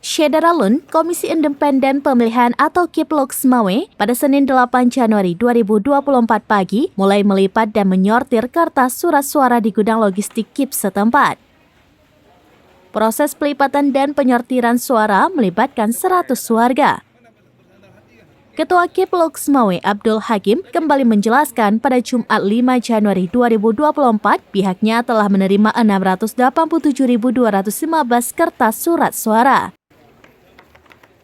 Syederalun, Komisi Independen Pemilihan atau KIP Loksmawe, pada Senin 8 Januari 2024 pagi mulai melipat dan menyortir kertas surat suara di gudang logistik KIP setempat. Proses pelipatan dan penyortiran suara melibatkan 100 warga. Ketua KIP Loksmawe Abdul Hakim kembali menjelaskan pada Jumat 5 Januari 2024 pihaknya telah menerima 687.215 kertas surat suara.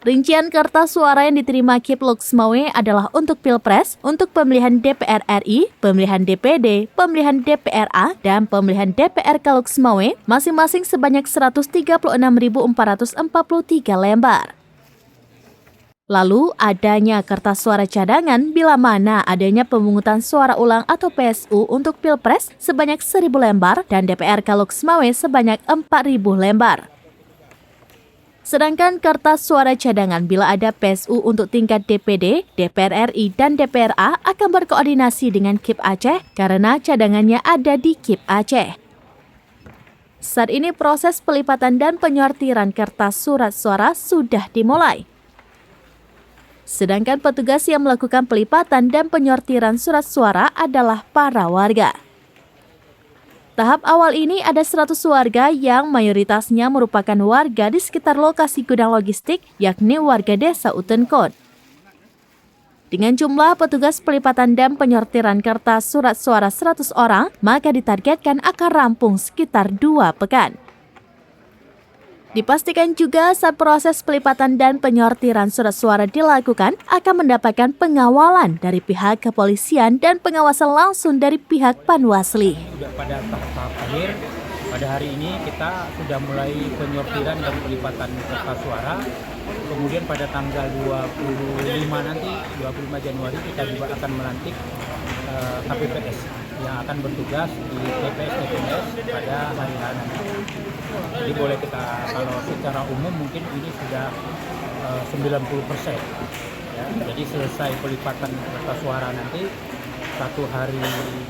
Rincian kertas suara yang diterima KIP Loksmawe adalah untuk Pilpres, untuk pemilihan DPR RI, pemilihan DPD, pemilihan DPRA, dan pemilihan DPRK Loksmawe, masing-masing sebanyak 136.443 lembar. Lalu, adanya kertas suara cadangan bila mana adanya pemungutan suara ulang atau PSU untuk Pilpres sebanyak 1.000 lembar dan DPRK Loksmawe sebanyak 4.000 lembar. Sedangkan kertas suara cadangan bila ada PSU untuk tingkat DPD, DPR RI, dan DPRA akan berkoordinasi dengan KIP Aceh karena cadangannya ada di KIP Aceh. Saat ini proses pelipatan dan penyortiran kertas surat suara sudah dimulai. Sedangkan petugas yang melakukan pelipatan dan penyortiran surat suara adalah para warga. Tahap awal ini ada 100 warga yang mayoritasnya merupakan warga di sekitar lokasi gudang logistik, yakni warga desa Utenkot. Dengan jumlah petugas pelipatan dan penyortiran kertas surat suara 100 orang, maka ditargetkan akan rampung sekitar 2 pekan. Dipastikan juga saat proses pelipatan dan penyortiran surat suara dilakukan akan mendapatkan pengawalan dari pihak kepolisian dan pengawasan langsung dari pihak Panwasli. Sudah pada tahap akhir, pada hari ini kita sudah mulai penyortiran dan pelipatan kertas suara. Kemudian pada tanggal 25 nanti, 25 Januari kita juga akan melantik KPPS yang akan bertugas di TPS pada hari nanti. Jadi boleh kita, kalau secara umum mungkin ini sudah 90%. Ya, jadi selesai pelipatan kertas suara nanti, 1 hari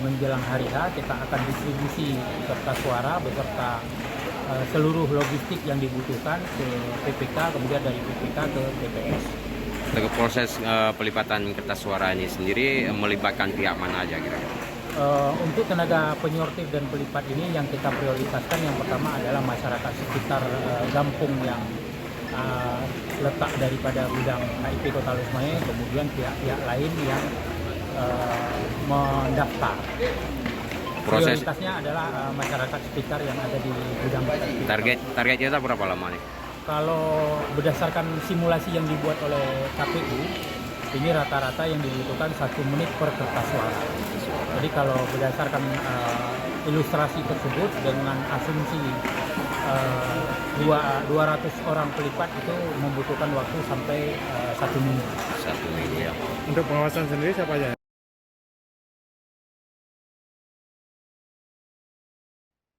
menjelang hari H kita akan distribusi kertas suara beserta seluruh logistik yang dibutuhkan ke PPK, kemudian dari PPK ke TPS. Untuk proses pelipatan kertas suara ini sendiri melibatkan pihak mana aja kira-kira? Untuk tenaga penyortir dan pelipat ini yang kita prioritaskan yang pertama adalah masyarakat sekitar Gampung yang letak daripada gudang KIP Kota Loksmawe, kemudian pihak-pihak lain yang mendaftar. Prioritasnya adalah masyarakat sekitar yang ada di gudang. Target kita berapa lama nih? Kalau berdasarkan simulasi yang dibuat oleh KPU, ini rata-rata yang dibutuhkan 1 menit per kertas suara. Jadi kalau berdasarkan ilustrasi tersebut dengan asumsi 200 orang pelipat itu membutuhkan waktu sampai 1 minggu. 1 minggu ya. Untuk pengawasan sendiri siapa aja?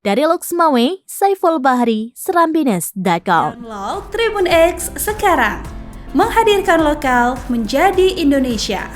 Dari Loksmawe, Saiful Bahri, Serambines.com. Download Tribun X sekarang, menghadirkan lokal menjadi Indonesia.